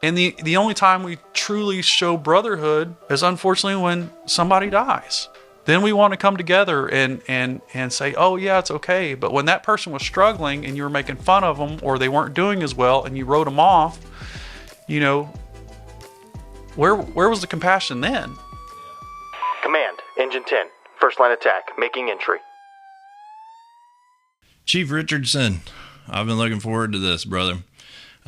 And the only time we truly show brotherhood is unfortunately when somebody dies. Then we want to come together and say, oh yeah, it's okay. But when that person was struggling and you were making fun of them, or they weren't doing as well and you wrote them off, you know, where was the compassion then? Command, Engine 10, first line attack, making entry. Chief Richardson, I've been looking forward to this, brother.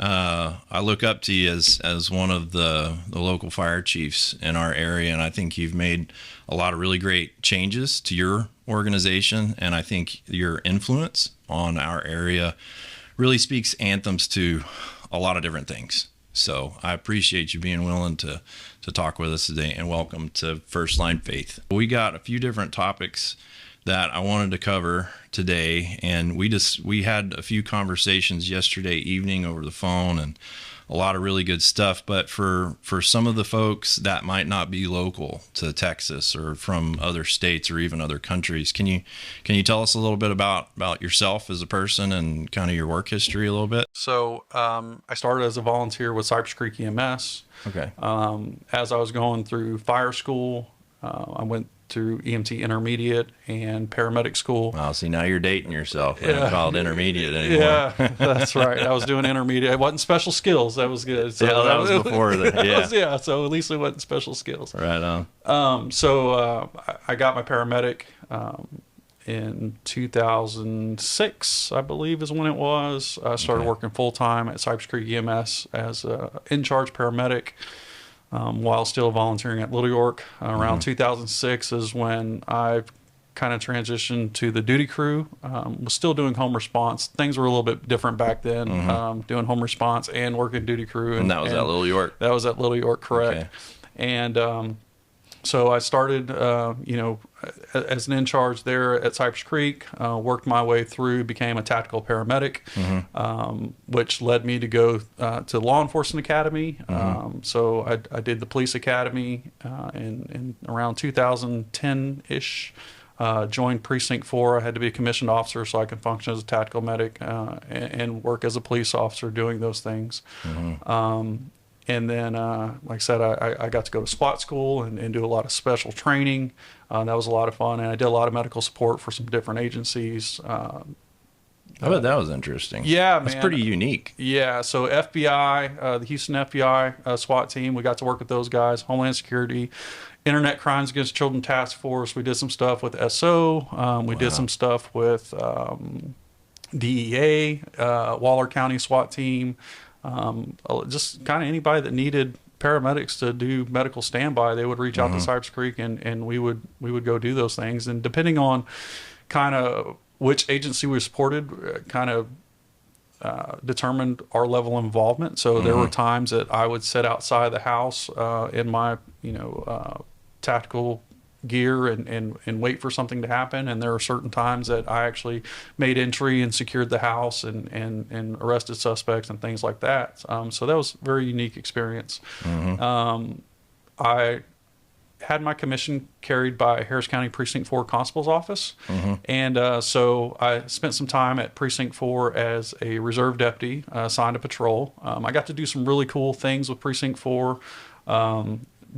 I look up to you as one of the local fire chiefs in our area, and I think you've made a lot of really great changes to your organization, and I think your influence on our area really speaks anthems to a lot of different things. So I appreciate you being willing to talk with us today, and welcome to First Line Faith. We got a few different topics that I wanted to cover today, and we had a few conversations yesterday evening over the phone, and a lot of really good stuff. But for some of the folks that might not be local to Texas or from other states or even other countries, can you tell us a little bit about yourself as a person and kind of your work history a little bit? So I started as a volunteer with Cypress Creek EMS. Okay. As I was going through fire school, I went through EMT intermediate and paramedic school. Well, see, now you're dating yourself. I don't call it intermediate anymore. Yeah, that's right. I was doing intermediate. It wasn't special skills. That was good. So yeah, that was before that. Yeah. So at least it wasn't special skills. Right on. So I got my paramedic in 2006, I believe is when it was. I started working full-time at Cypress Creek EMS as an in-charge paramedic. While still volunteering at Little York. Around 2006 is when I kind of transitioned to the duty crew. Was still doing home response. Things were a little bit different back then, doing home response and working duty crew. And that was at Little York? That was at Little York, correct. Okay. And so I started, as an in-charge there at Cypress Creek, worked my way through, became a tactical paramedic, which led me to go to Law Enforcement Academy. So I did the police academy in around 2010-ish. Joined Precinct 4. I had to be a commissioned officer so I could function as a tactical medic and work as a police officer doing those things. And then, like I said, I got to go to SWAT school and do a lot of special training. That was a lot of fun. And I did a lot of medical support for some different agencies. I bet that was interesting. Yeah, That's man. pretty unique. Yeah, so FBI, the Houston FBI SWAT team, we got to work with those guys. Homeland Security, Internet Crimes Against Children Task Force. We did some stuff with SO. We did some stuff with DEA, Waller County SWAT team. Just kind of anybody that needed paramedics to do medical standby, they would reach out to Cypress Creek and we would go do those things. And depending on kind of which agency we supported, kind of determined our level of involvement. So there were times that I would sit outside the house in my tactical gear and wait for something to happen. And there are certain times that I actually made entry and secured the house and arrested suspects and things like that. So that was a very unique experience. I had my commission carried by Harris County Precinct 4 Constable's Office. And so I spent some time at Precinct 4 as a reserve deputy assigned to patrol. I got to do some really cool things with Precinct 4.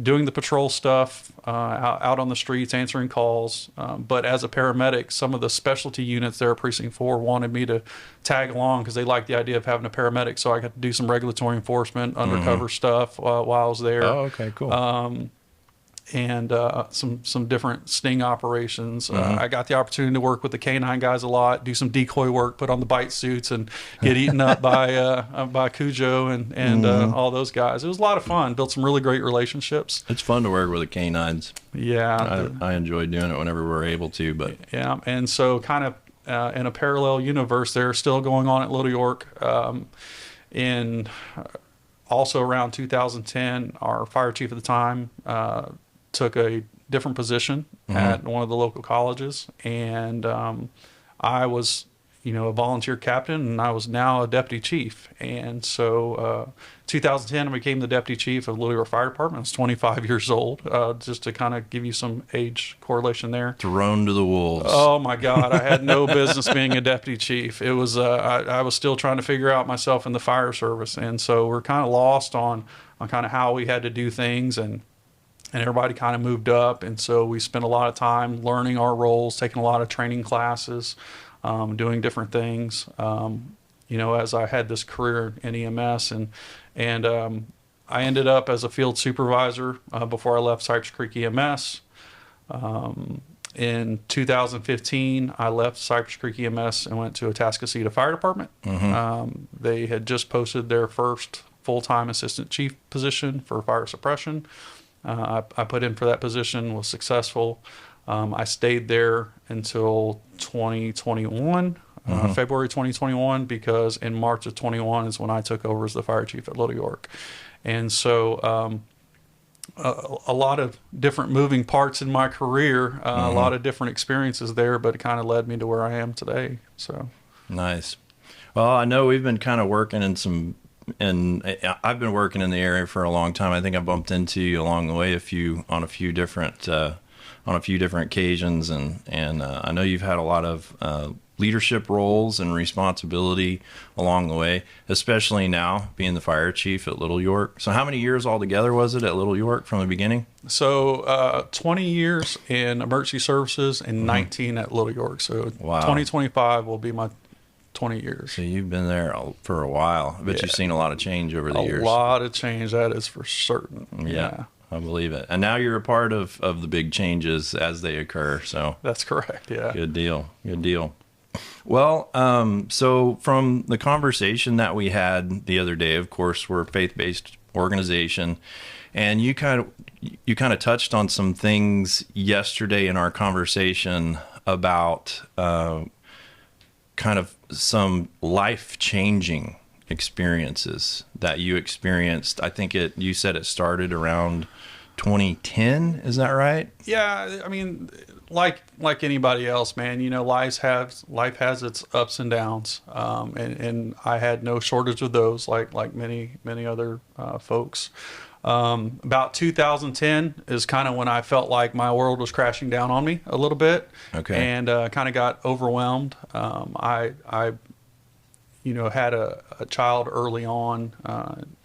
Doing the patrol stuff out on the streets, answering calls. But as a paramedic, some of the specialty units there at Precinct 4 wanted me to tag along because they liked the idea of having a paramedic. So I got to do some regulatory enforcement, undercover stuff while I was there. Oh, okay, cool. And some different sting operations. I got the opportunity to work with the K9 guys a lot, do some decoy work, put on the bite suits, and get eaten up by Cujo and all those guys. It was a lot of fun. Built some really great relationships. It's fun to work with the canines. Yeah, I enjoy doing it whenever we're able to. But yeah, and so kind of in a parallel universe, there still going on at Little York. In also around 2010, our fire chief at the time took a different position at one of the local colleges, and I was a volunteer captain, and I was now a deputy chief. And so 2010, I became the deputy chief of Little York Fire Department. I was 25 years old, just to kind of give you some age correlation there. Thrown to the wolves. Oh my God, I had no business being a deputy chief. It was I was still trying to figure out myself in the fire service, and so we're kind of lost on kind of how we had to do things, and everybody kind of moved up, and so we spent a lot of time learning our roles, taking a lot of training classes, doing different things. As I had this career in EMS, and I ended up as a field supervisor before I left Cypress Creek EMS. In 2015, I left Cypress Creek EMS and went to Atascocita Fire Department. They had just posted their first full-time assistant chief position for fire suppression. I put in for that position, was successful. I stayed there until 2021. February 2021, because in March of 21 is when I took over as the fire chief at Little York. And so a lot of different moving parts in my career, a lot of different experiences there, but it kind of led me to where I am today. So nice. Well, I know we've been kind of working and I've been working in the area for a long time. I think I bumped into you along the way on a few different occasions, and I know you've had a lot of leadership roles and responsibility along the way, especially now being the fire chief at Little York. So how many years altogether was it at Little York from the beginning? So 20 years in emergency services and 19 at Little York. So wow. 2025 will be my 20 years. So you've been there for a while. I bet you've seen a lot of change over the years. A lot of change, that is for certain. Yeah. I believe it. And now you're a part of the big changes as they occur. So that's correct. Yeah. Good deal. Good deal. Well, so from the conversation that we had the other day, of course, we're a faith-based organization, and you kind of touched on some things yesterday in our conversation about kind of some life-changing experiences that you experienced. I think you said it started around 2010. Is that right? Yeah. I mean, like anybody else, man, life has its ups and downs. And I had no shortage of those, like many other folks. About 2010 is kind of when I felt like my world was crashing down on me a little bit. Okay. And kind of got overwhelmed. I had a child early on.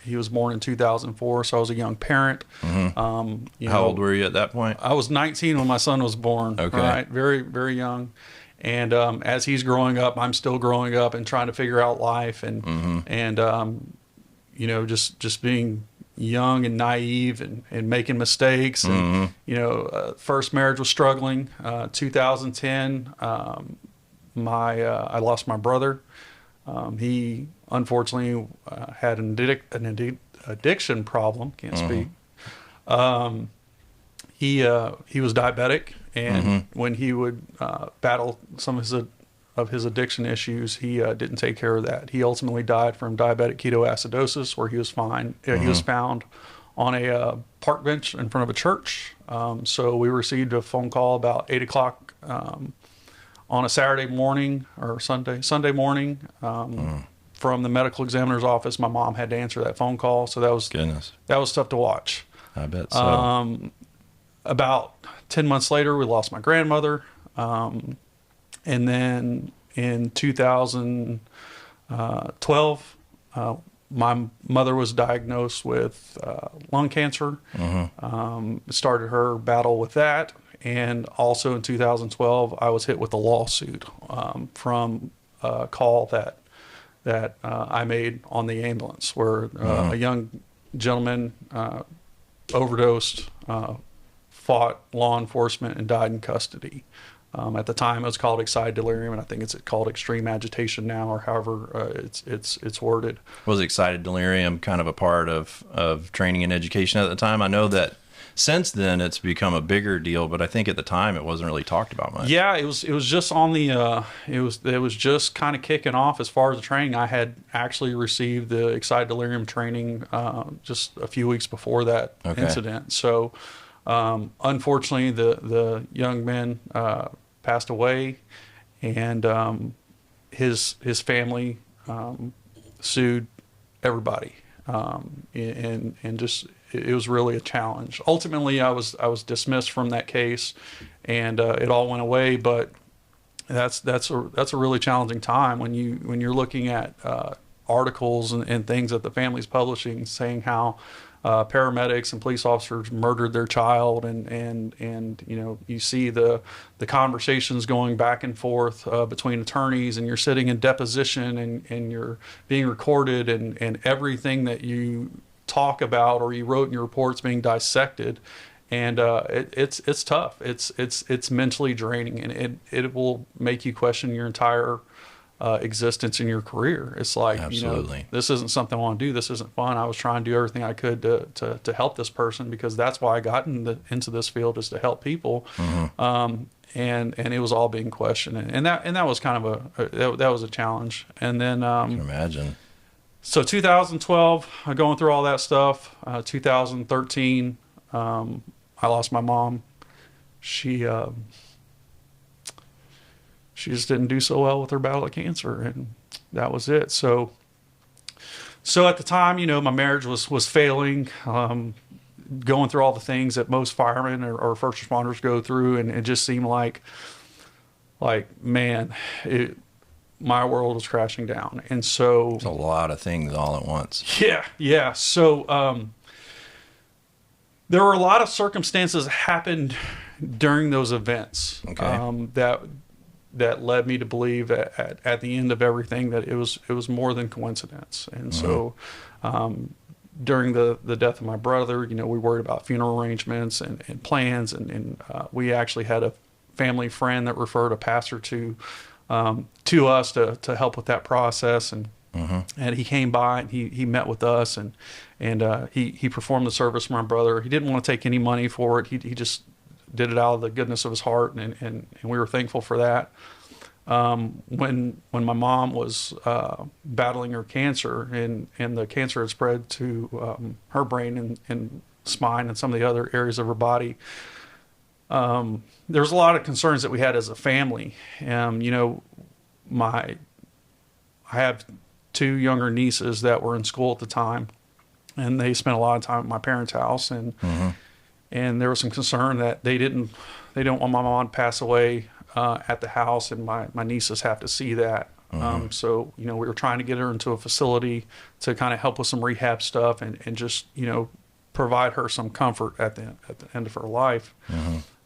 He was born in 2004, so I was a young parent. How old were you at that point? I was 19 when my son was born. Okay. Right? Very, very young. And as he's growing up, I'm still growing up and trying to figure out life, and just being young and naive and making mistakes. And first marriage was struggling. 2010, I lost my brother. He unfortunately had an addiction problem. Can't speak. He was diabetic, and when he would battle some of his addiction issues, he didn't take care of that. He ultimately died from diabetic ketoacidosis, where he was he was found on a park bench in front of a church. So we received a phone call about 8 o'clock on a Saturday morning or Sunday morning from the medical examiner's office. My mom had to answer that phone call, so that was tough to watch. I bet so. About 10 months later, we lost my grandmother, and then in 2012, my mother was diagnosed with lung cancer. Started her battle with that. And also in 2012, I was hit with a lawsuit from a call that I made on the ambulance, where a young gentleman overdosed, fought law enforcement, and died in custody. At the time, it was called excited delirium, and I think it's called extreme agitation now, or however it's worded. Was excited delirium kind of a part of training and education at the time? I know that since then it's become a bigger deal, but I think at the time it wasn't really talked about much. Yeah, it was just on the it was just kind of kicking off as far as the training. I had actually received the excited delirium training just a few weeks before that incident. So unfortunately, the young man passed away, and his family sued everybody, and just it was really a challenge. Ultimately, I was dismissed from that case, and it all went away. But that's a really challenging time when you're looking at articles and things that the family's publishing saying how paramedics and police officers murdered their child, and you see the conversations going back and forth between attorneys, and you're sitting in deposition, and you're being recorded, and everything that you talk about or you wrote in your reports being dissected, and it's tough. It's mentally draining, and it will make you question your entire existence in your career. It's like, Absolutely. this isn't something I want to do. This isn't fun. I was trying to do everything I could to help this person, because that's why I got into this field, is to help people. And it was all being questioned, and that was kind of that was a challenge. And then I can imagine. So 2012, going through all that stuff. 2013, I lost my mom. She just didn't do so well with her battle of cancer, and that was it. So at the time, my marriage was failing, going through all the things that most firemen or first responders go through, and it just seemed like man, my world was crashing down. And so It's a lot of things all at once. yeah. So there were a lot of circumstances that happened during those events, Okay. that led me to believe at the end of everything that it was more than coincidence. And so during the death of my brother, we worried about funeral arrangements and plans, and we actually had a family friend that referred a pastor to us to help with that process, and he came by, and he met with us, and he performed the service for my brother. He didn't want to take any money for it. He just did it out of the goodness of his heart, and we were thankful for that. When my mom was battling her cancer, and the cancer had spread to her brain and spine and some of the other areas of her body, there was a lot of concerns that we had as a family. I have two younger nieces that were in school at the time, and they spent a lot of time at my parents' house, and there was some concern that they don't want my mom to pass away at the house, and my nieces have to see that. So we were trying to get her into a facility to kind of help with some rehab stuff, and just provide her some comfort at the end of her life.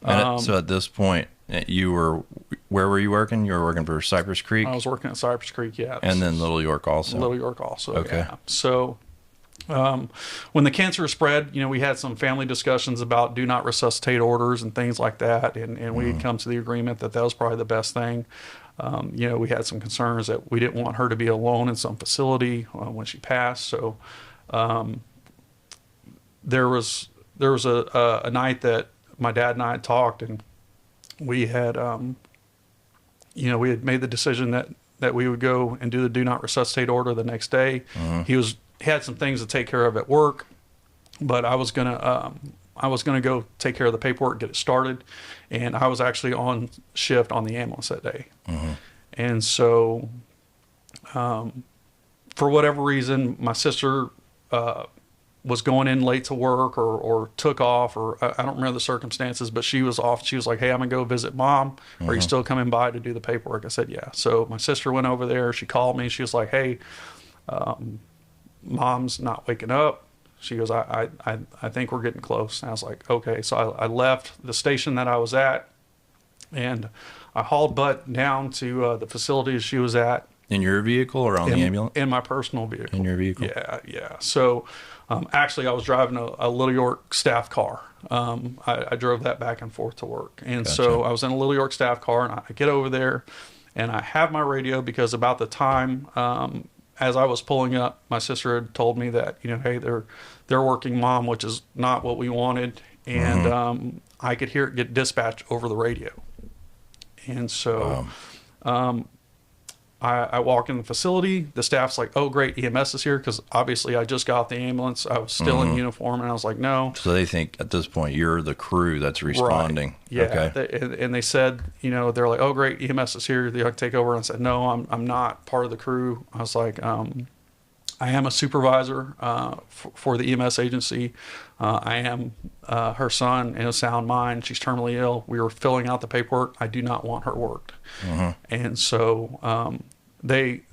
So at this point, where were you working? You were working for Cypress Creek? I was working at Cypress Creek, yeah. And then Little York also? Little York also, Okay. yeah. So when the cancer spread, we had some family discussions about do not resuscitate orders and things like that, and we had come to the agreement that was probably the best thing. We had some concerns that we didn't want her to be alone in some facility when she passed. So there was a night that my dad and I had talked, and we had we had made the decision that we would go and do the do not resuscitate order the next day. He had some things to take care of at work, but I was gonna go take care of the paperwork, get it started, and I was actually on shift on the ambulance that day. And so for whatever reason, my sister was going in late to work, or took off, or I don't remember the circumstances, but she was off. She was like, "Hey, I'm gonna go visit Mom. Are you still coming by to do the paperwork?" I said, "Yeah." So my sister went over there. She called me. She was like, "Hey, Mom's not waking up." She goes, I think we're getting close. And I was like, okay. So I left the station that I was at, and I hauled butt down to the facility she was at. In your vehicle or on the ambulance? In my personal vehicle. In your vehicle? Yeah. So actually, I was driving a Little York staff car. I drove that back and forth to work. And Gotcha. So I was in a Little York staff car, and I get over there, and I have my radio, because about the time as I was pulling up, my sister had told me that, hey, they're working Mom, which is not what we wanted. And I could hear it get dispatched over the radio. And so I walk in the facility. The staff's like, "Oh, great, EMS is here," because obviously I just got off the ambulance. I was still in uniform, and I was like, "No." So they think at this point you're the crew that's responding. Right. Yeah. Okay. And they said, they're like, "Oh, great, EMS is here. They take over." And I said, "No, I'm not part of the crew." I was like, I am a supervisor for the EMS agency. I am her son in a sound mind. She's terminally ill. We were filling out the paperwork. I do not want her worked. And so they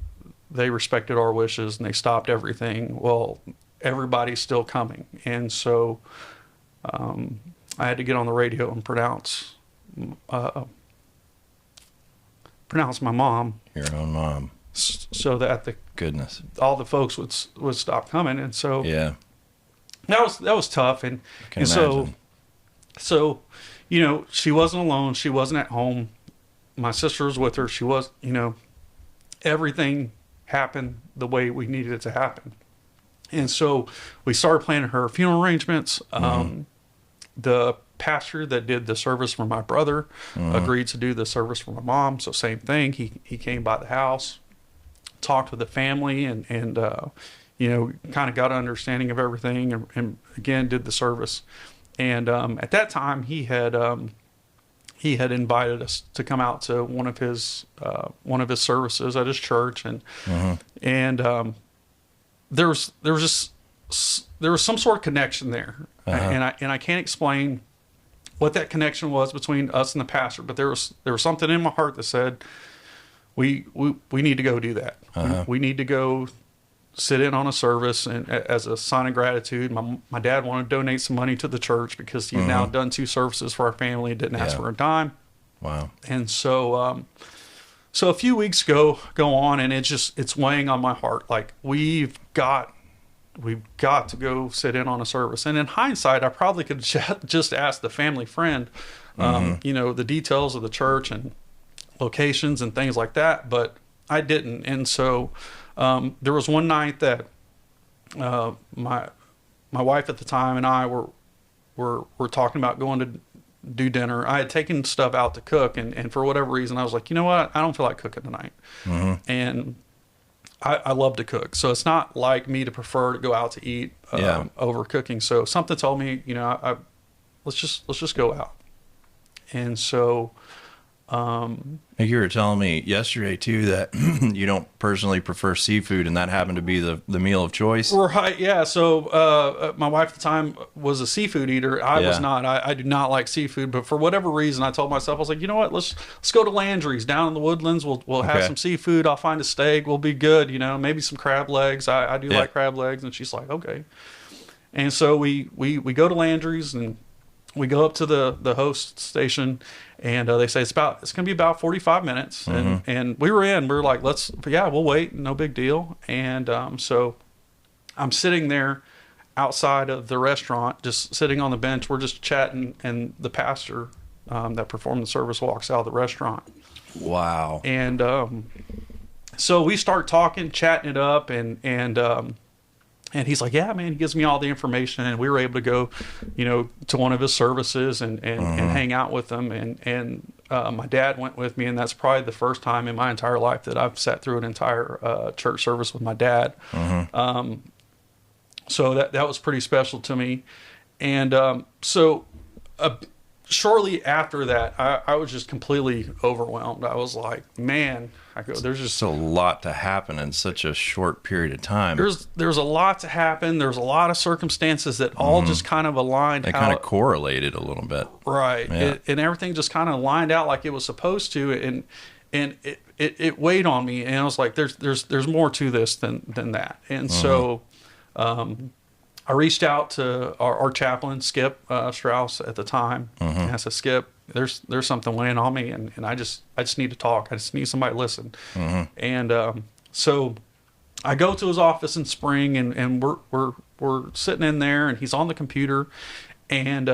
respected our wishes, and they stopped everything. Well, everybody's still coming. And so I had to get on the radio and pronounce my mom. Your own mom. So that Goodness. all the folks would stop coming. And so Yeah. that was tough. And Imagine. so she wasn't alone. She wasn't at home. My sister was with her. She was, everything happened the way we needed it to happen. And so we started planning her funeral arrangements. The pastor that did the service for my brother agreed to do the service for my mom. So same thing. He came by the house, talked with the family, and kind of got an understanding of everything, and again did the service. And at that time, he had invited us to come out to one of his services at his church, and there was some sort of connection there, and I can't explain what that connection was between us and the pastor, but there was something in my heart that said we need to go do that. We need to go sit in on a service, and as a sign of gratitude. My dad wanted to donate some money to the church because he's now done 2 services for our family and didn't ask for a dime. Wow. And so so a few weeks go on, and it's weighing on my heart. Like, we've got to go sit in on a service. And in hindsight, I probably could just ask the family friend, the details of the church and locations and things like that, but I didn't. And so there was one night that my wife at the time and I were talking about going to do dinner. I had taken stuff out to cook, and for whatever reason I was like, you know what, I don't feel like cooking tonight. And I love to cook, so it's not like me to prefer to go out to eat over cooking. So something told me, let's just go out. And so you were telling me yesterday too that you don't personally prefer seafood, and that happened to be the meal of choice. Right. Yeah. So my wife at the time was a seafood eater. I was not. I do not like seafood, but for whatever reason, I told myself, I was like, you know what? Let's go to Landry's down in the Woodlands. We'll have some seafood. I'll find a steak. We'll be good. Maybe some crab legs. I do like crab legs. And she's like, okay. And so we go to Landry's, and we go up to the host station, and they say it's going to be about 45 minutes. And we were like, we'll wait. No big deal. And so I'm sitting there outside of the restaurant, just sitting on the bench. We're just chatting, and the pastor that performed the service walks out of the restaurant. Wow. And so we start talking, chatting it up, and he's like, yeah, man, he gives me all the information. And we were able to go, to one of his services and hang out with him. And my dad went with me. And that's probably the first time in my entire life that I've sat through an entire church service with my dad. So that was pretty special to me. And shortly after that, I was just completely overwhelmed. I was like, man, there's just a lot to happen in such a short period of time. There's a lot to happen. There's a lot of circumstances that all just kind of aligned. They kind of correlated a little bit. Right. Yeah. And everything just kind of lined out like it was supposed to. And it weighed on me. And I was like, there's more to this than that. And so I reached out to our chaplain, Skip Strauss, at the time. And I said, Skip, there's something weighing on me, and I just need to talk. I just need somebody to listen. And so I go to his office in spring, and we're sitting in there, and he's on the computer. And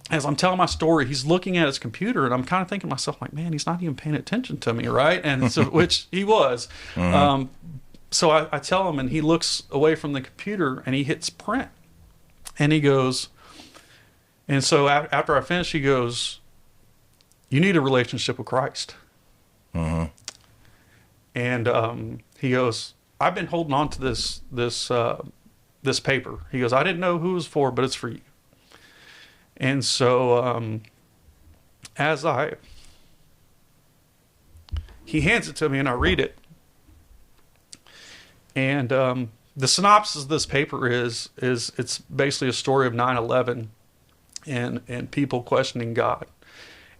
as I'm telling my story, he's looking at his computer, and I'm kind of thinking to myself, like, man, he's not even paying attention to me, right? And so, which he was. So I tell him, and he looks away from the computer, and he hits print. And he goes, and so after I finish, he goes, you need a relationship with Christ. And he goes, I've been holding on to this paper. He goes, I didn't know who it was for, but it's for you. And so he hands it to me and I read it. And the synopsis of this paper is it's basically a story of 9/11 and people questioning God.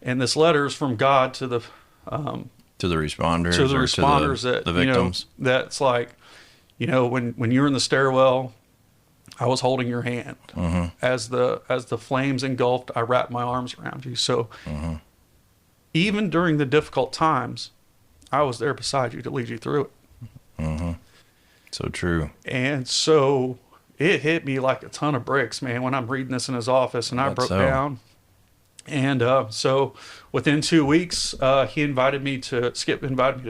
And this letter is from God to the responders, to the responders, the victims. That's like, when you're in the stairwell, I was holding your hand. As the flames engulfed, I wrapped my arms around you. So even during the difficult times, I was there beside you to lead you through it. So true. And so it hit me like a ton of bricks, man, when I'm reading this in his office, and I broke down. And so within 2 weeks, Skip invited me to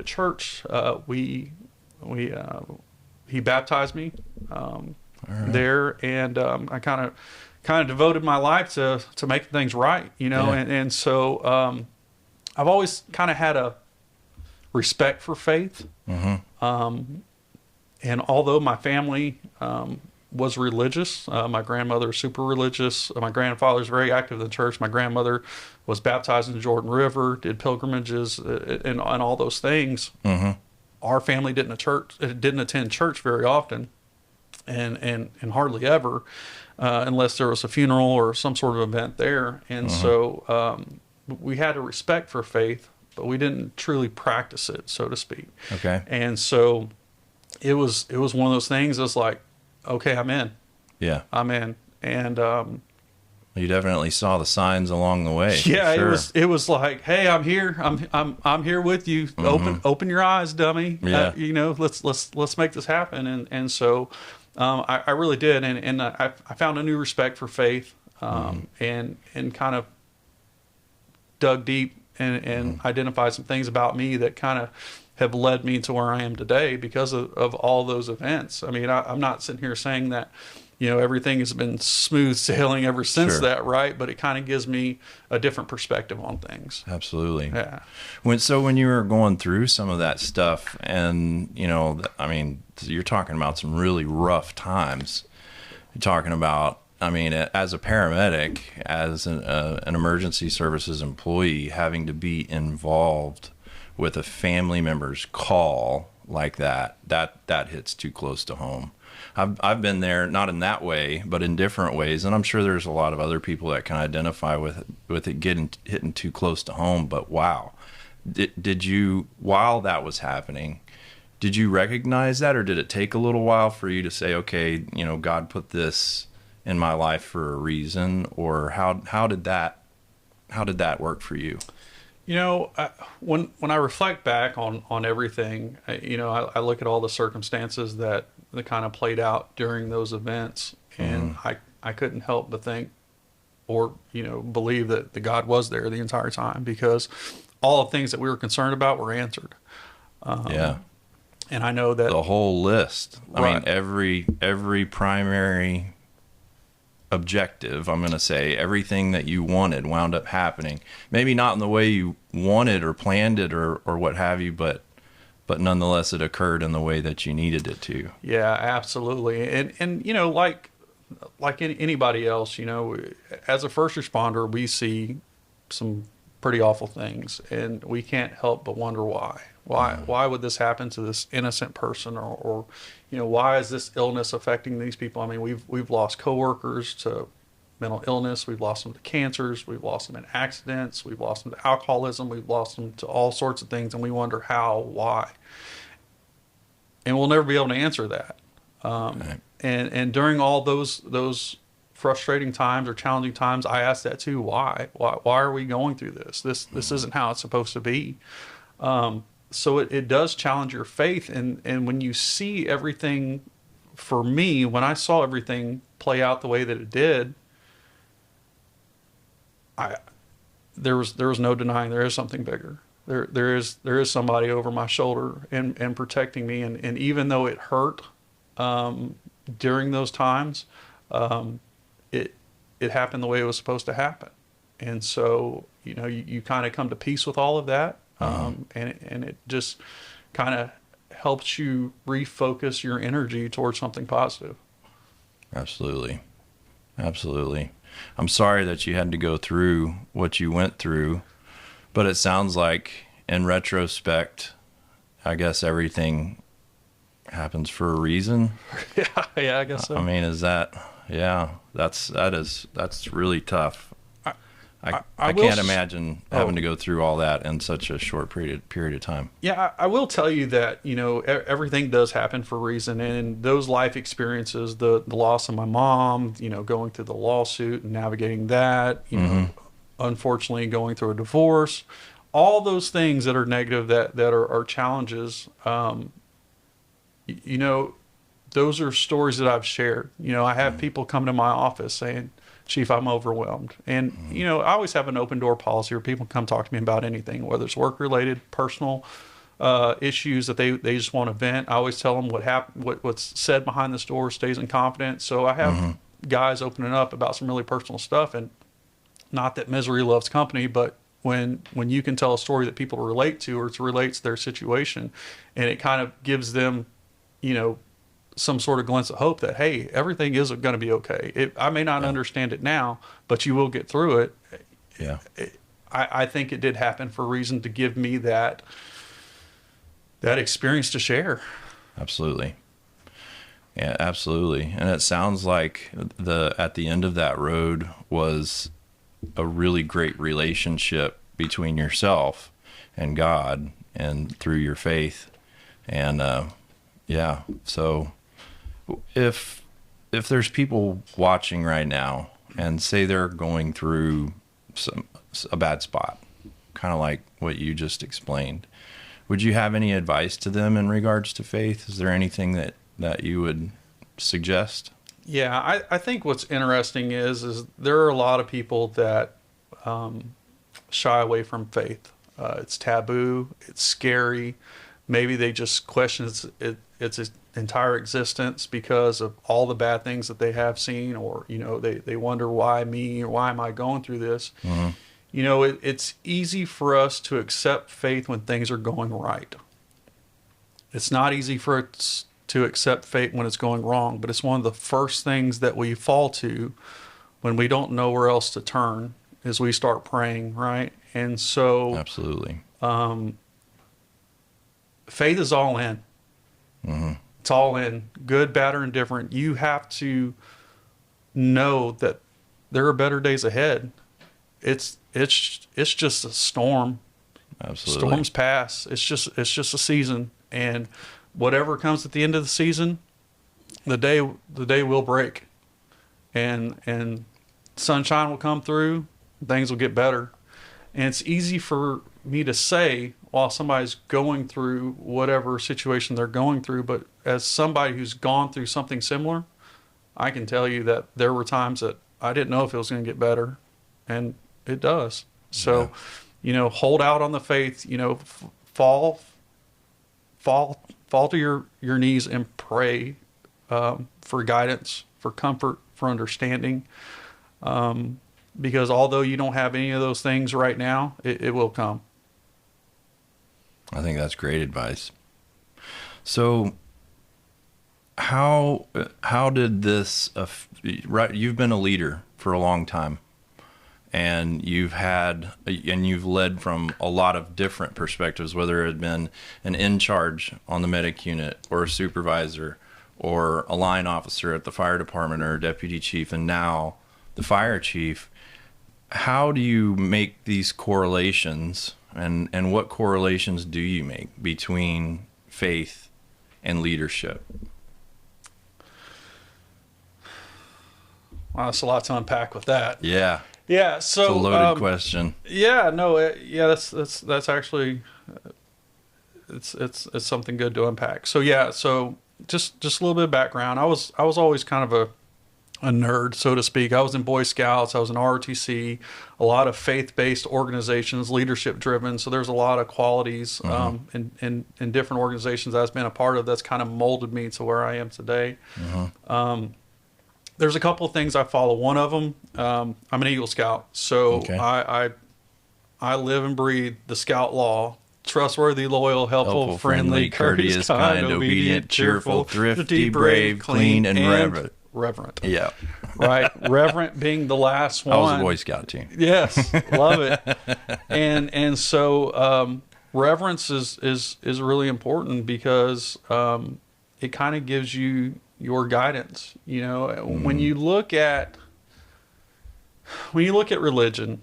church. He baptized me there, and I kind of devoted my life to making things right, and so I've always kind of had a respect for faith. And although my family was religious, my grandmother was super religious. My grandfather's very active in the church. My grandmother was baptized in the Jordan River, did pilgrimages, and all those things. Our family didn't attend church very often, and hardly ever, unless there was a funeral or some sort of event there. And so we had a respect for faith, but we didn't truly practice it, so to speak. Okay. And so it was one of those things that's like, okay, I'm in. Yeah. I'm in. And you definitely saw the signs along the way. Yeah, sure. it was like, hey, I'm here. I'm here with you. Open your eyes, dummy. Yeah. Let's make this happen. And so I really did, and I found a new respect for faith, and kind of dug deep and identified some things about me that kind of have led me to where I am today because of all those events. I mean, I'm not sitting here saying that, everything has been smooth sailing ever since that, right? But it kind of gives me a different perspective on things. Absolutely. Yeah. When you were going through some of that stuff, and you're talking about some really rough times. You're talking about, as a paramedic, as an emergency services employee, having to be involved with a family member's call like that hits too close to home. I've been there, not in that way, but in different ways, and I'm sure there's a lot of other people that can identify with it hitting too close to home. But wow, did you, while that was happening, did you recognize that, or did it take a little while for you to say, okay, God put this in my life for a reason, or how did that work for you? When I reflect back on everything, I look at all the circumstances that kind of played out during those events, and I couldn't help but think or, believe that the God was there the entire time, because all the things that we were concerned about were answered. Yeah. And I know that the whole list, right. every primary objective, I'm going to say, everything that you wanted wound up happening. Maybe not in the way you wanted or planned it or what have you, but nonetheless it occurred in the way that you needed it to. Yeah, absolutely. And like anybody else, as a first responder, we see some pretty awful things, and we can't help but wonder why. Why would this happen to this innocent person, or why is this illness affecting these people? I mean, we've lost coworkers to mental illness, we've lost them to cancers, we've lost them in accidents, we've lost them to alcoholism, we've lost them to all sorts of things, and we wonder how, why, and we'll never be able to answer that. Right. And during all those frustrating times or challenging times, I ask that too. Why are we going through this? This isn't how it's supposed to be. So it does challenge your faith. And when you see everything, for me, when I saw everything play out the way that it did, there was no denying there is something bigger. There is somebody over my shoulder and protecting me. And even though it hurt during those times, it happened the way it was supposed to happen. And so, you kind of come to peace with all of that. And it just kind of helps you refocus your energy towards something positive. Absolutely. Absolutely. I'm sorry that you had to go through what you went through, but it sounds like in retrospect, I guess everything happens for a reason. Yeah, I guess so. I mean, that's really tough. I can't imagine having to go through all that in such a short period of time. Yeah, I will tell you that, everything does happen for a reason. And those life experiences, the loss of my mom, going through the lawsuit and navigating that, unfortunately going through a divorce, all those things that are negative, that are challenges, those are stories that I've shared. I have people come to my office saying, Chief, I'm overwhelmed. And, I always have an open door policy where people come talk to me about anything, whether it's work related, personal issues that they just want to vent. I always tell them what's said behind this door stays in confidence. So I have guys opening up about some really personal stuff, and not that misery loves company, but when you can tell a story that people relate to, or it relates to their situation, and it kind of gives them, some sort of glimpse of hope that, hey, everything is going to be okay. I may not understand it now, but you will get through it. Yeah. I think it did happen for a reason, to give me that experience to share. Absolutely. Yeah, absolutely. And it sounds like at the end of that road was a really great relationship between yourself and God, and through your faith. And, so if there's people watching right now and say they're going through a bad spot, kind of like what you just explained, would you have any advice to them in regards to faith? Is there anything that you would suggest? Yeah, I think what's interesting is there are a lot of people that shy away from faith. It's taboo. It's scary. Maybe they just question its entire existence because of all the bad things that they have seen, or they wonder, why me, or why am I going through this? It's easy for us to accept faith when things are going right. It's not easy for us to accept faith when it's going wrong, but it's one of the first things that we fall to when we don't know where else to turn, is we start praying, right? And so Absolutely. Faith is all in. It's all in, good, bad, or indifferent. You have to know that there are better days ahead. It's just a storm. Absolutely. Storms pass. It's just a season, and whatever comes at the end of the season, the day will break, and sunshine will come through. Things will get better, and it's easy for me to say while somebody's going through whatever situation they're going through, but as somebody who's gone through something similar, I can tell you that there were times that I didn't know if it was going to get better, and it does. So, hold out on the faith, fall to your knees and pray for guidance, for comfort, for understanding. Because although you don't have any of those things right now, it will come. I think that's great advice. So how did this, you've been a leader for a long time, and you've led from a lot of different perspectives, whether it had been an in charge on the medic unit, or a supervisor, or a line officer at the fire department, or a deputy chief, and now the fire chief. How do you make these correlations, and what correlations do you make between faith and leadership? Wow, that's a lot to unpack with that. Yeah. Yeah. So it's a loaded question. Yeah. No. That's actually it's something good to unpack. So yeah. So just a little bit of background. I was always kind of a nerd, so to speak. I was in Boy Scouts. I was in ROTC, a lot of faith-based organizations, leadership-driven. So there's a lot of qualities in different organizations I've been a part of that's kind of molded me to where I am today. There's a couple of things I follow. One of them, I'm an Eagle Scout, so okay. I live and breathe the Scout law, trustworthy, loyal, helpful, friendly, courteous, kind, obedient, cheerful, thrifty, brave, clean, and reverent. Reverent. Yeah. Right. Reverent being the last one. I was a Boy Scout too. Yes. Love it. And so reverence is really important because it kind of gives you your guidance. You know, when you look at religion,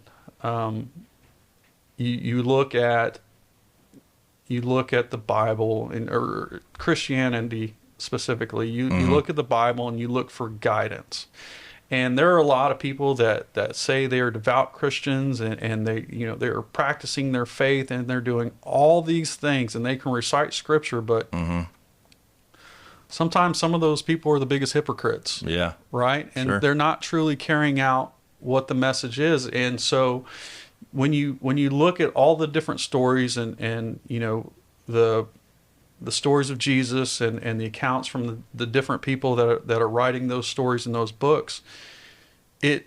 you look at the Bible or Christianity specifically. You look at the Bible and you look for guidance. And there are a lot of people that say they are devout Christians and they're practicing their faith and they're doing all these things and they can recite scripture, but sometimes some of those people are the biggest hypocrites. Yeah. Right? And they're not truly carrying out what the message is. And so when you look at all the different stories and you know the stories of Jesus and the accounts from the different people that are writing those stories in those books, it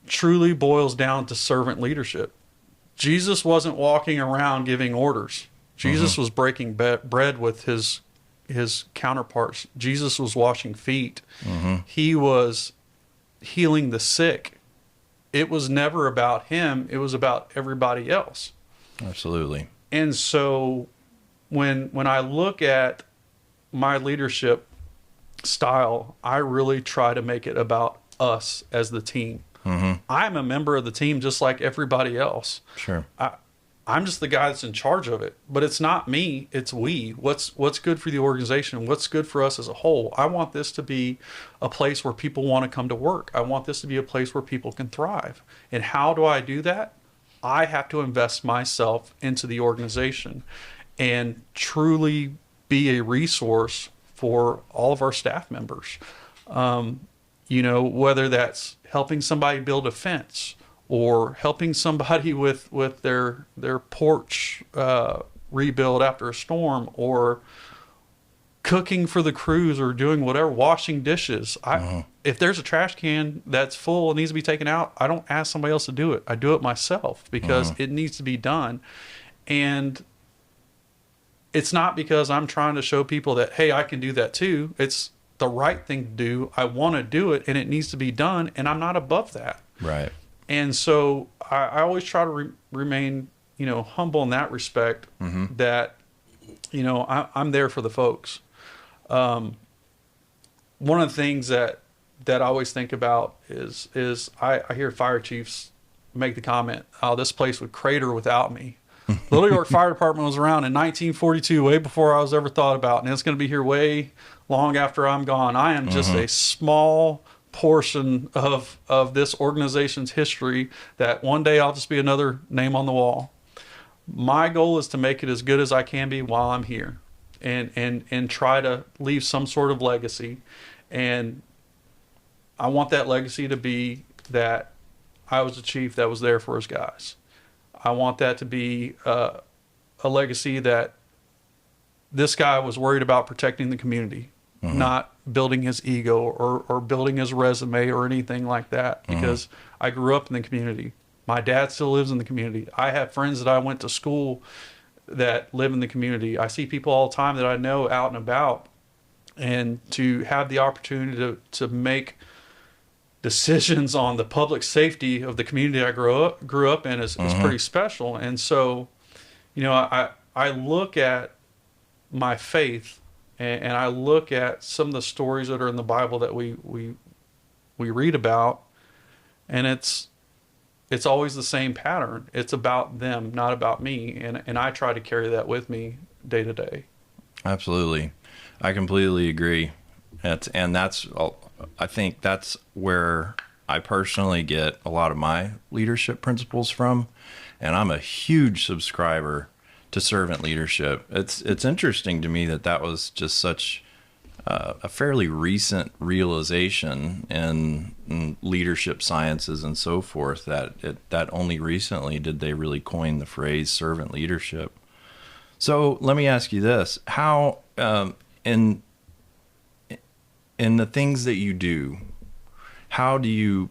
truly boils down to servant leadership. Jesus wasn't walking around giving orders. Jesus was breaking bread with his counterparts. Jesus was washing feet. He was healing the sick. It was never about him. It was about everybody else. Absolutely. And so when I look at my leadership style, I really try to make it about us as the team. I'm a member of the team just like everybody else. Sure. I'm just the guy that's in charge of it, but it's not me, it's we. What's good for the organization? What's good for us as a whole? I want this to be a place where people want to come to work. I want this to be a place where people can thrive. And how do I do that? I have to invest myself into the organization and truly be a resource for all of our staff members. You know, whether that's helping somebody build a fence or helping somebody with their porch rebuild after a storm, or cooking for the crews, or doing whatever, washing dishes. If there's a trash can that's full and needs to be taken out, I don't ask somebody else to do it. I do it myself because it needs to be done. And it's not because I'm trying to show people that, hey, I can do that too. It's the right thing to do. I want to do it and it needs to be done, and I'm not above that. Right. And so I always try to remain, you know, humble in that respect, that, you know, I'm there for the folks. One of the things that I always think about is I hear fire chiefs make the comment, oh, this place would crater without me. Little York Fire Department was around in 1942, way before I was ever thought about, and it's going to be here way long after I'm gone. I am just a small portion of this organization's history that one day I'll just be another name on the wall. My goal is to make it as good as I can be while I'm here, and try to leave some sort of legacy. And I want that legacy to be that I was a chief that was there for his guys. I want that to be a legacy that this guy was worried about protecting the community, not building his ego or building his resume or anything like that, because I grew up in the community. My dad still lives in the community. I have friends that I went to school that live in the community. I see people all the time that I know out and about, and to have the opportunity to make decisions on the public safety of the community I grew up in is pretty special. And so, you know, I look at my faith and I look at some of the stories that are in the Bible that we read about, and it's always the same pattern. It's about them, not about me. And I try to carry that with me day to day. Absolutely. I completely agree. I think that's where I personally get a lot of my leadership principles from. And I'm a huge subscriber to servant leadership. It's interesting to me that was just such a fairly recent realization in leadership sciences and so forth, that only recently did they really coin the phrase servant leadership. So let me ask you this: how in the things that you do, how do you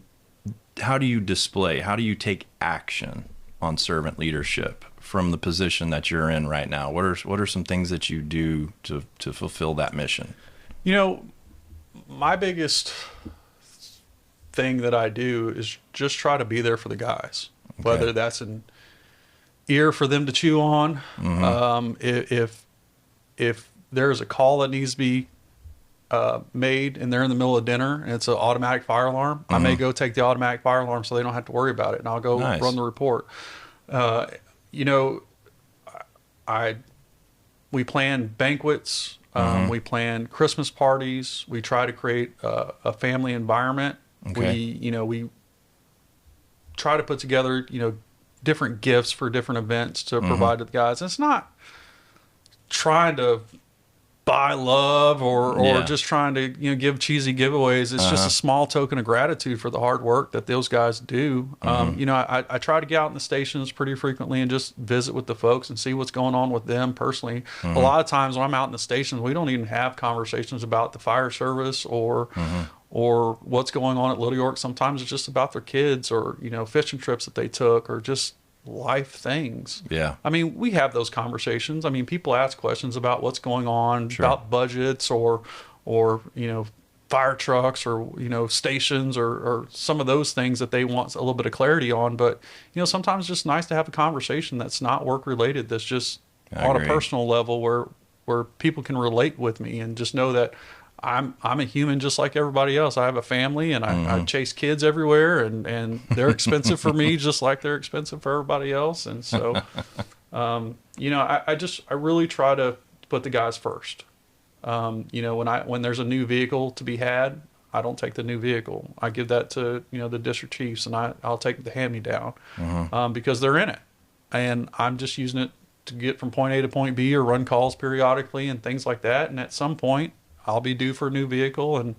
display, how do you take action on servant leadership from the position that you're in right now? What are some things that you do to fulfill that mission? You know, my biggest thing that I do is just try to be there for the guys, whether that's an ear for them to chew on. If there's a call that needs to be made and they're in the middle of dinner and it's an automatic fire alarm, I may go take the automatic fire alarm so they don't have to worry about it, and I'll go run the report. You know, we plan banquets, we plan Christmas parties, we try to create a family environment. We try to put together, different gifts for different events to provide to the guys. And it's not trying to buy love or just trying to give cheesy giveaways. It's just a small token of gratitude for the hard work that those guys do. I try to get out in the stations pretty frequently and just visit with the folks and see what's going on with them personally. A lot of times when I'm out in the stations, we don't even have conversations about the fire service or what's going on at Little York. Sometimes it's just about their kids or fishing trips that they took or just life things. Yeah. I mean, we have those conversations. I mean, people ask questions about what's going on, about budgets or fire trucks or, stations or some of those things that they want a little bit of clarity on. But, sometimes it's just nice to have a conversation that's not work related, that's just on a personal level where people can relate with me and just know that I'm a human just like everybody else. I have a family and I chase kids everywhere and they're expensive for me just like they're expensive for everybody else. And so, I really try to put the guys first. When there's a new vehicle to be had, I don't take the new vehicle. I give that to, the district chiefs and I'll take the hand-me-down because they're in it. And I'm just using it to get from point A to point B or run calls periodically and things like that. And at some point, I'll be due for a new vehicle and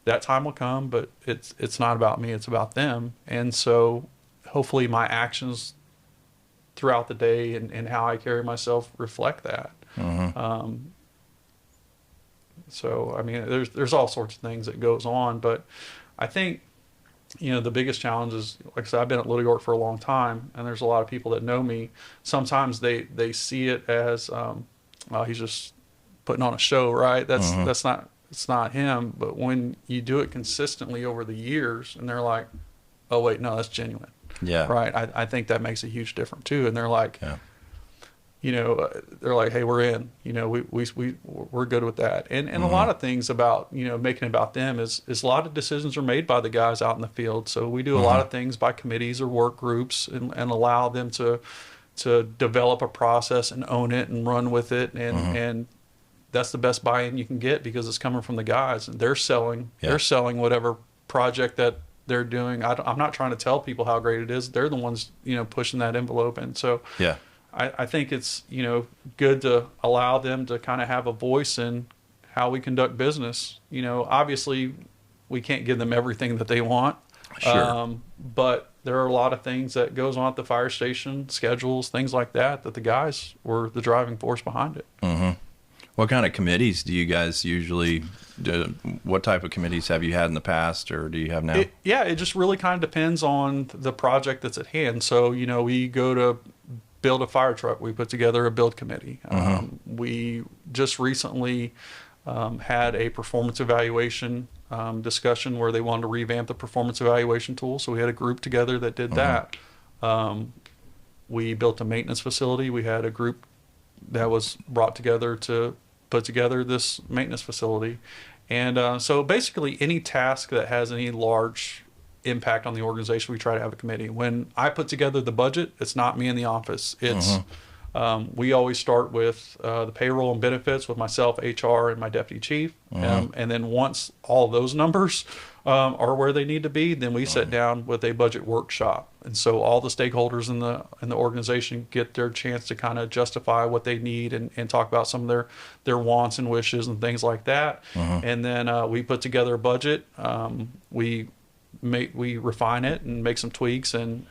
that time will come, but it's not about me, it's about them. And so hopefully my actions throughout the day and how I carry myself reflect that. So, I mean, there's all sorts of things that goes on, but I think, the biggest challenge is, like I said, I've been at Little York for a long time and there's a lot of people that know me. Sometimes they see it as, well, he's just putting on a show, right? It's not him. But when you do it consistently over the years and they're like, oh wait, no, that's genuine. Yeah. Right. I think that makes a huge difference too. And they're like, they're like, hey, we're in, we're good with that. And a lot of things about, making it about them is a lot of decisions are made by the guys out in the field. So we do a lot of things by committees or work groups and allow them to develop a process and own it and run with it. And that's the best buy-in you can get because it's coming from the guys and they're selling whatever project that they're doing. I'm not trying to tell people how great it is. They're the ones, pushing that envelope. And so I think it's, good to allow them to kind of have a voice in how we conduct business. Obviously we can't give them everything that they want. Sure. But there are a lot of things that goes on at the fire station, schedules, things like that the guys were the driving force behind it. What kind of committees do you guys usually do? What type of committees have you had in the past or do you have now? It just really kind of depends on the project that's at hand. So, we go to build a fire truck. We put together a build committee. We just recently had a performance evaluation discussion where they wanted to revamp the performance evaluation tool. So we had a group together that did that. We built a maintenance facility. We had a group that was brought together to put together this maintenance facility. And so basically any task that has any large impact on the organization, we try to have a committee. When I put together the budget, it's not me in the office. It's we always start with the payroll and benefits with myself, HR, and my deputy chief. And then once all those numbers are where they need to be, then we sit down with a budget workshop. And so all the stakeholders in the organization get their chance to kind of justify what they need and talk about some of their wants and wishes and things like that. And then we put together a budget. We refine it and make some tweaks. And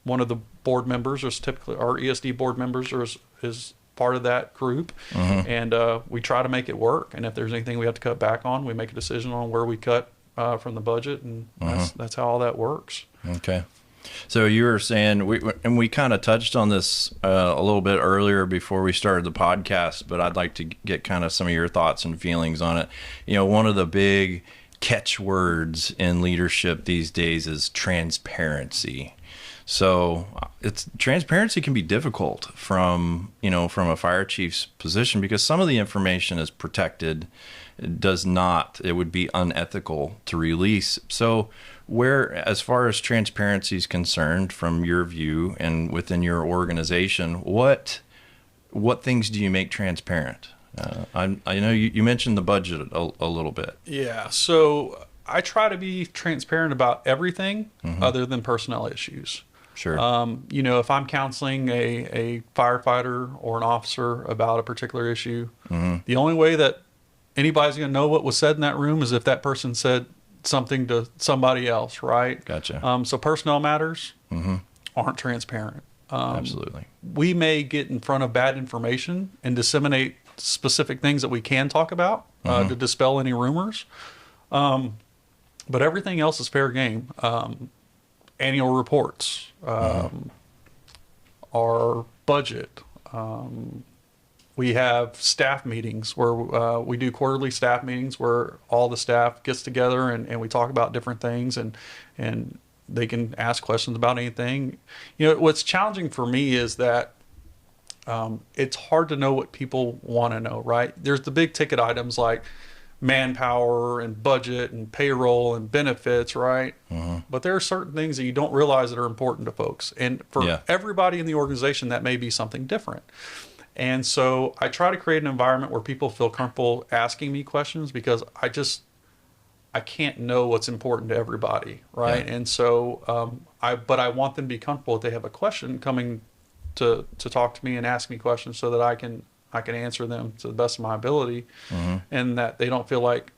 one of the board members, or typically our ESD board members, is part of that group. And we try to make it work. And if there's anything we have to cut back on, we make a decision on where we cut from the budget, and that's how all that works. Okay. So you were saying, we kind of touched on this a little bit earlier before we started the podcast, but I'd like to get kind of some of your thoughts and feelings on it. You know, one of the big catchwords in leadership these days is transparency. So transparency can be difficult from a fire chief's position, because some of the information is protected. It would be unethical to release. So as far as transparency is concerned, from your view and within your organization, what things do you make transparent? I know you mentioned the budget a little bit. Yeah. So I try to be transparent about everything other than personnel issues. Sure. If I'm counseling a firefighter or an officer about a particular issue, the only way that anybody's going to know what was said in that room is if that person said something to somebody else, right? Gotcha. So personnel matters aren't transparent. Absolutely. We may get in front of bad information and disseminate specific things that we can talk about to dispel any rumors. But everything else is fair game. Annual reports, our budget. We have staff meetings where we do quarterly staff meetings where all the staff gets together and we talk about different things, and they can ask questions about anything. What's challenging for me is that it's hard to know what people want to know, right? There's the big ticket items like manpower and budget and payroll and benefits, right? But there are certain things that you don't realize that are important to folks. And for everybody in the organization, that may be something different. And so I try to create an environment where people feel comfortable asking me questions, because I can't know what's important to everybody, right? And so I want them to be comfortable if they have a question coming to talk to me and ask me questions, so that I can answer them to the best of my ability, and that they don't feel like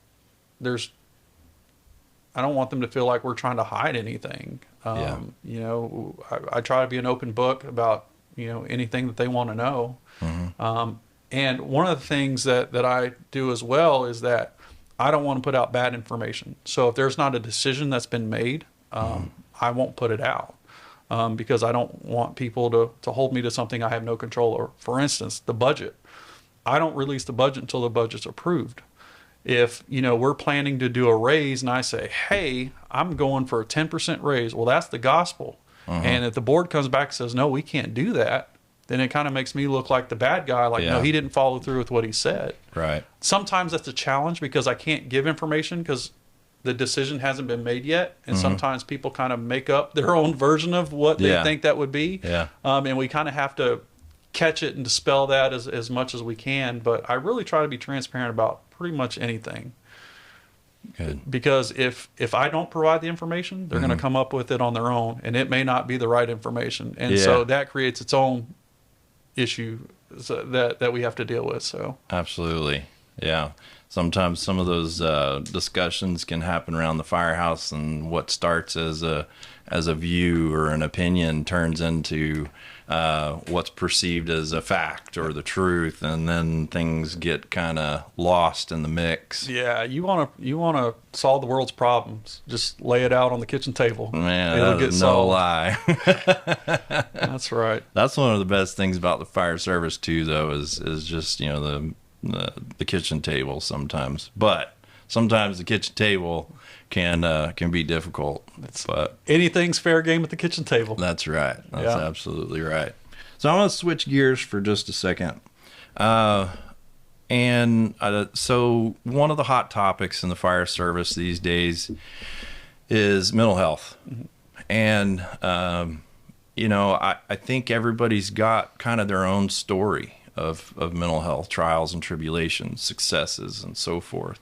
I don't want them to feel like we're trying to hide anything. I try to be an open book about, anything that they want to know. And one of the things that I do as well is that I don't want to put out bad information. So if there's not a decision that's been made, I won't put it out. Because I don't want people to hold me to something I have no control over. For instance, the budget. I don't release the budget until the budget's approved. If, we're planning to do a raise and I say, hey, I'm going for a 10% raise, well, that's the gospel. And if the board comes back and says, no, we can't do that, then it kind of makes me look like the bad guy, like, no, he didn't follow through with what he said. Right. Sometimes that's a challenge because I can't give information because the decision hasn't been made yet. And sometimes people kind of make up their own version of what they think that would be. And we kind of have to catch it and dispel that as much as we can. But I really try to be transparent about pretty much anything. Good. Because if I don't provide the information, they're going to come up with it on their own, and it may not be the right information. And so that creates its own issue that we have to deal with. So absolutely. Yeah. Sometimes some of those discussions can happen around the firehouse, and what starts as a view or an opinion turns into what's perceived as a fact or the truth, and then things get kind of lost in the mix. Yeah, you want to solve the world's problems. Just lay it out on the kitchen table. Man, it'll get solved. No lie. That's right. That's one of the best things about the fire service too, though, is just the kitchen table sometimes. But sometimes the kitchen table can be difficult. But anything's fair game at the kitchen table. That's right. That's absolutely right. So I'm going to switch gears for just a second. So one of the hot topics in the fire service these days is mental health. And, I think everybody's got kind of their own story of mental health trials and tribulations, successes, and so forth.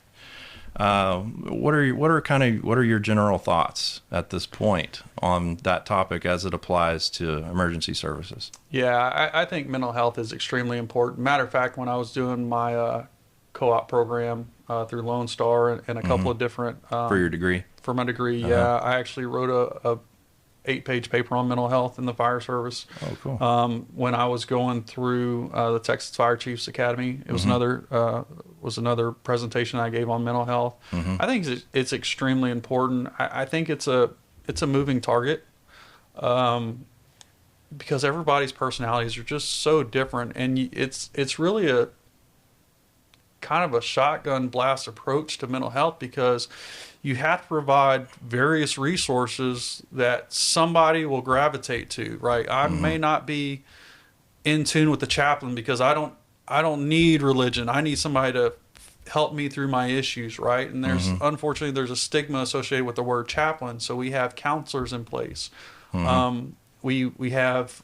What are your general thoughts at this point on that topic as it applies to emergency services? Yeah, I think mental health is extremely important. Matter of fact, when I was doing my co-op program through Lone Star and a couple of different for your degree, for my degree, I actually wrote a 8-page paper on mental health in the fire service. Oh, cool. When I was going through the Texas Fire Chiefs Academy, it was another presentation I gave on mental health. I think it's extremely important. I think it's a moving target. because everybody's personalities are just so different, and it's really a kind of a shotgun blast approach to mental health, because you have to provide various resources that somebody will gravitate to, right? I may not be in tune with the chaplain because I don't need religion. I need somebody to help me through my issues, right? And there's unfortunately there's a stigma associated with the word chaplain, so we have counselors in place. We have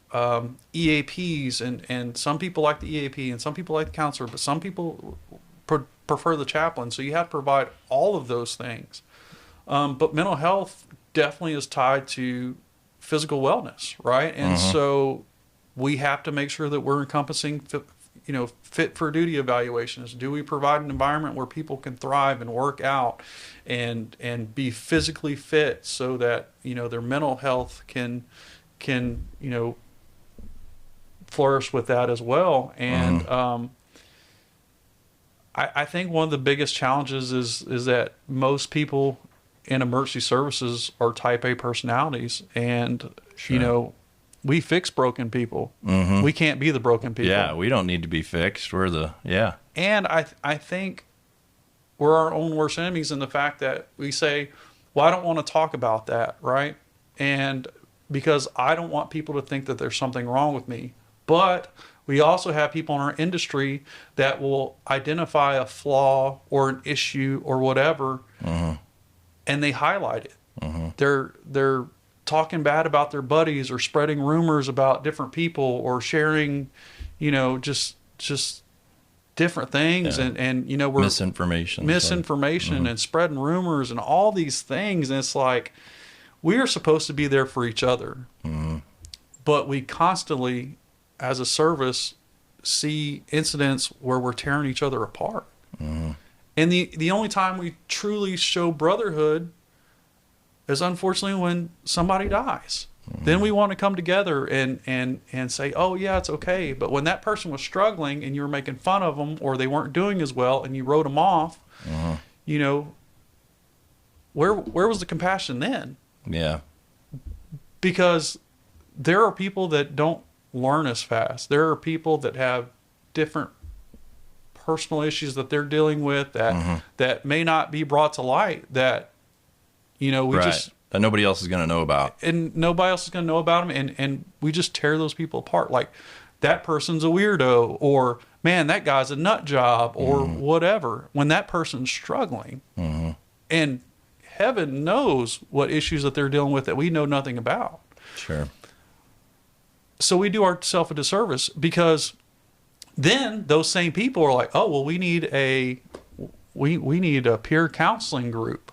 EAPs, and some people like the EAP and some people like the counselor, but some people prefer the chaplain. So you have to provide all of those things. But mental health definitely is tied to physical wellness, right? And so we have to make sure that we're encompassing, fit for duty evaluations. Do we provide an environment where people can thrive and work out and be physically fit so that, their mental health can flourish with that as well? And, I think one of the biggest challenges is that most people in emergency services are type A personalities, and we fix broken people. We can't be the broken people. Yeah, we don't need to be fixed. And I think we're our own worst enemies in the fact that we say, well, I don't want to talk about that, right? And because I don't want people to think that there's something wrong with me. But we also have people in our industry that will identify a flaw or an issue or whatever, and they highlight it. They're talking bad about their buddies, or spreading rumors about different people, or sharing, just different things, and we're misinformation and spreading rumors and all these things. And it's like, we are supposed to be there for each other, but we constantly, as a service, see incidents where we're tearing each other apart. And the only time we truly show brotherhood is unfortunately when somebody dies. Then we want to come together and say, oh yeah, it's okay. But when that person was struggling and you were making fun of them, or they weren't doing as well and you wrote them off, where was the compassion then? Yeah. Because there are people that don't learn as fast. There are people that have different personal issues that they're dealing with that may not be brought to light, that that nobody else is going to know about. And nobody else is going to know about them, and we just tear those people apart. Like, that person's a weirdo, or man, that guy's a nut job, or whatever, when that person's struggling. And heaven knows what issues that they're dealing with that we know nothing about. Sure. So we do ourselves a disservice, because then those same people are like, oh, well, we need a peer counseling group.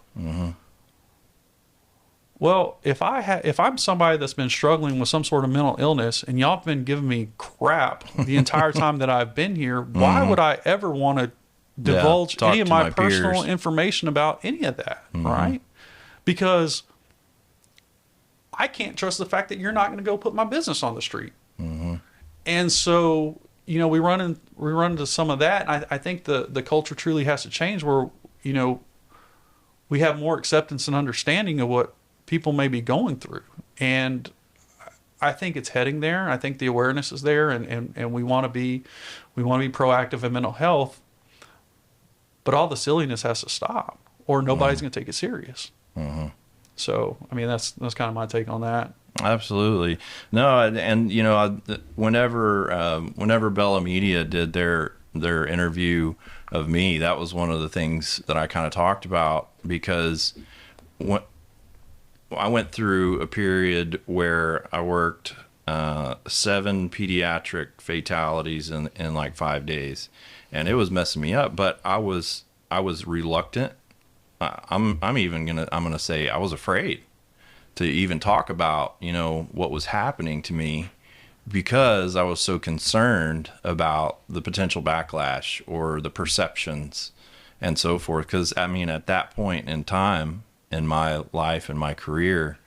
Well, if I'm somebody that's been struggling with some sort of mental illness, and y'all have been giving me crap the entire time that I've been here, why would I ever want to divulge any of my personal information about any of that, right? Because I can't trust the fact that you're not going to go put my business on the street. And so, we run into some of that. And I think the culture truly has to change, where, we have more acceptance and understanding of what people may be going through. And I think it's heading there. I think the awareness is there, and we want to be proactive in mental health, but all the silliness has to stop, or nobody's going to take it serious. So, I mean, that's kind of my take on that. Absolutely. No, and whenever Bella Media did their interview of me, that was one of the things that I kind of talked about, because I went through a period where I worked 7 pediatric fatalities in like 5 days, and it was messing me up. But I was reluctant. I'm gonna say I was afraid to even talk about what was happening to me, because I was so concerned about the potential backlash or the perceptions and so forth. Because I mean, at that point in time in my life and my career,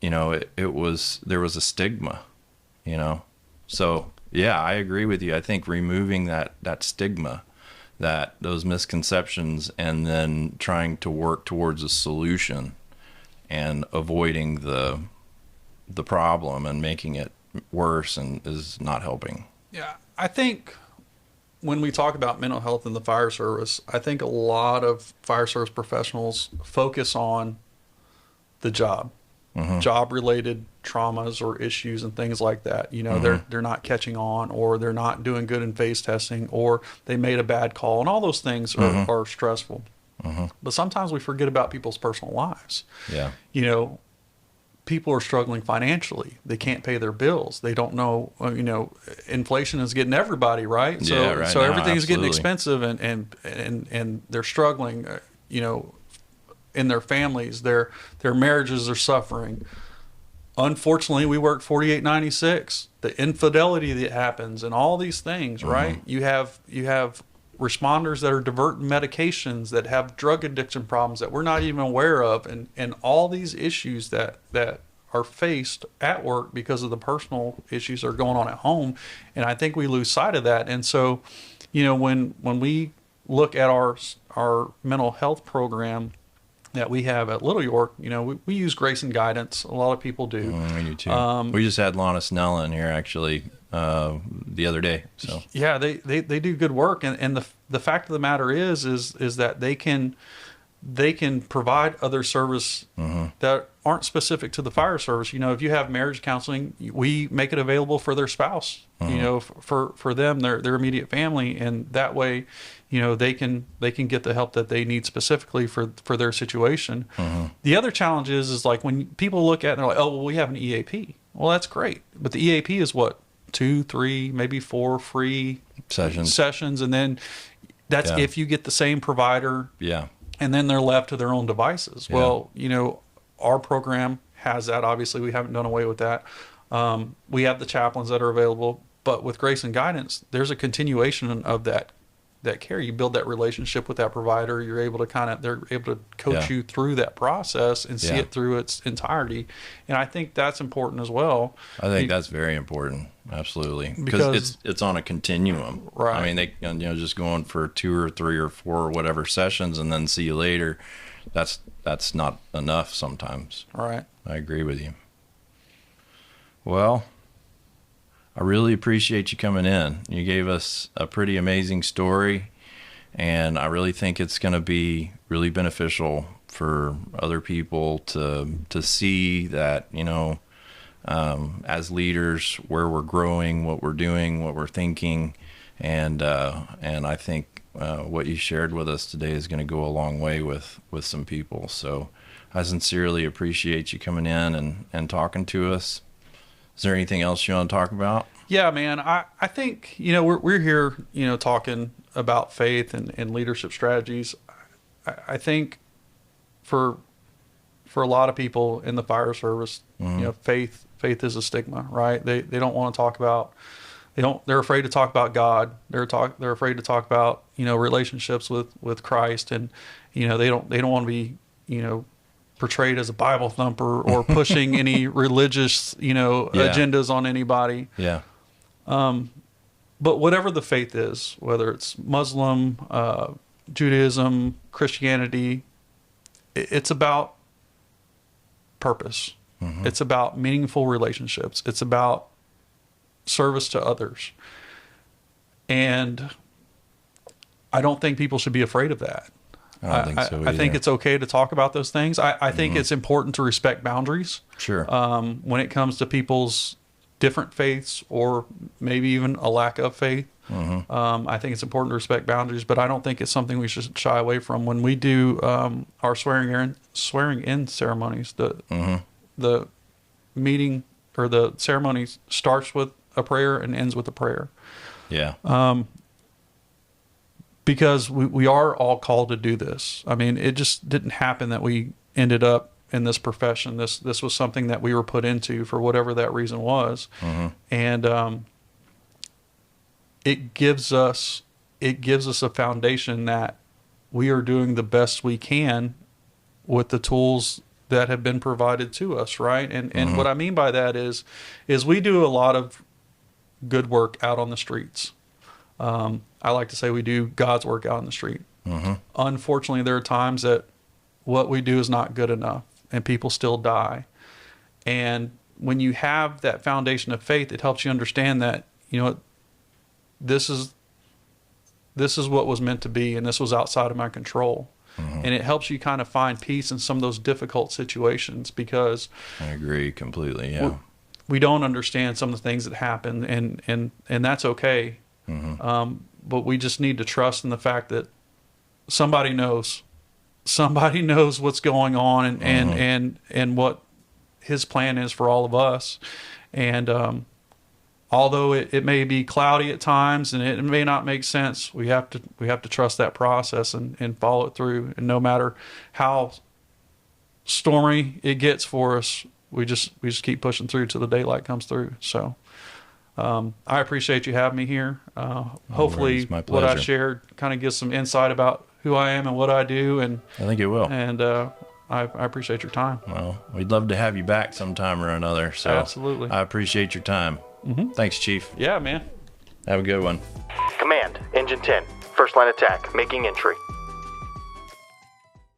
there was a stigma, So yeah, I agree with you. I think removing that stigma, those misconceptions, and then trying to work towards a solution, and avoiding the the problem and making it worse and is not helping. Yeah, I think when we talk about mental health in the fire service, I think a lot of fire service professionals focus on the job, job-related traumas or issues and things like that. You know, they're not catching on, or they're not doing good in phase testing, or they made a bad call, and all those things are stressful. But sometimes we forget about people's personal lives. Yeah. You know, people are struggling financially. They can't pay their bills. They don't know, you know, inflation is getting everybody, right? So, Yeah, right so now, everything's getting absolutely. expensive, and they're struggling, you know, in their families. Their marriages are suffering. Unfortunately, we work 4896. The infidelity that happens and all these things, right? You have responders that are diverting medications, that have drug addiction problems that we're not even aware of, and all these issues that are faced at work because of the personal issues that are going on at home. And I think we lose sight of that. And so, you know, when we look at our mental health program that we have at Little York, you know, we use grace and guidance. A lot of people do. We do too. We just had Lana Snell in here actually the other day. So yeah, they do good work, and the fact of the matter is that they can provide other service that aren't specific to the fire service. You know, if you have marriage counseling, we make it available for their spouse. You know, for them, their immediate family, and that way, you know, they can get the help that they need specifically for their situation. The other challenge is like when people look at it and they're like, oh, well, we have an EAP. Well, that's great, but the EAP is what, 2, 3, maybe 4 free sessions, and then that's if you get the same provider. Yeah. And then they're left to their own devices. Yeah. Well, you know, our program has that. Obviously, we haven't done away with that. We have the chaplains that are available, but with grace and guidance, there's a continuation of that care. You build that relationship with that provider. You're able to they're able to coach you through that process and see it through its entirety. And I think that's important as well. I think that's very important. Absolutely. Because it's on a continuum. Right. I mean, they, you know, just going for 2 or 3 or 4 or whatever sessions and then see you later. That's not enough sometimes. Right. I agree with you. Well, I really appreciate you coming in. You gave us a pretty amazing story, and I really think it's going to be really beneficial for other people to see that, you know, as leaders, where we're growing, what we're doing, what we're thinking, and I think what you shared with us today is going to go a long way with some people. So I sincerely appreciate you coming in and talking to us. Is there anything else you want to talk about? Yeah, man. I think, you know, we're here, you know, talking about faith and leadership strategies. I think for a lot of people in the fire service, you know, faith is a stigma, right? They don't want to talk about, they're afraid to talk about God. They're afraid to talk about, you know, relationships with Christ, and, you know, they don't want to be, you know, portrayed as a Bible thumper or pushing any religious, you know, agendas on anybody. Yeah. But whatever the faith is, whether it's Muslim, Judaism, Christianity, it's about purpose. It's about meaningful relationships. It's about service to others. And I don't think people should be afraid of that. I don't think so either. I think it's okay to talk about those things. I think it's important to respect boundaries. Sure. When it comes to people's different faiths, or maybe even a lack of faith. I think it's important to respect boundaries, but I don't think it's something we should shy away from. When we do our swearing in ceremonies, the meeting or the ceremony starts with a prayer and ends with a prayer. Yeah. Because we are all called to do this. I mean, it just didn't happen that we ended up in this profession. This was something that we were put into for whatever that reason was. And it gives us a foundation that we are doing the best we can with the tools that have been provided to us, right? And what I mean by that is we do a lot of good work out on the streets. I like to say we do God's work out on the street. Unfortunately, there are times that what we do is not good enough, and people still die. And when you have that foundation of faith, it helps you understand that, this is what was meant to be, and this was outside of my control. And it helps you kind of find peace in some of those difficult situations, because I agree completely. Yeah. We don't understand some of the things that happen, and that's okay. But we just need to trust in the fact that somebody knows what's going on, and what his plan is for all of us. And although it may be cloudy at times and it may not make sense, we have to trust that process and follow it through. And no matter how stormy it gets for us, we just keep pushing through till the daylight comes through. So I appreciate you having me here. Hopefully my what I pleasure. shared kind of gives some insight about who I am and what I do. And I think it will. And I appreciate your time. Well, we'd love to have you back sometime or another. So Absolutely. I appreciate your time. Thanks, Chief. Yeah, man. Have a good one. Command, Engine 10. First line attack, making entry.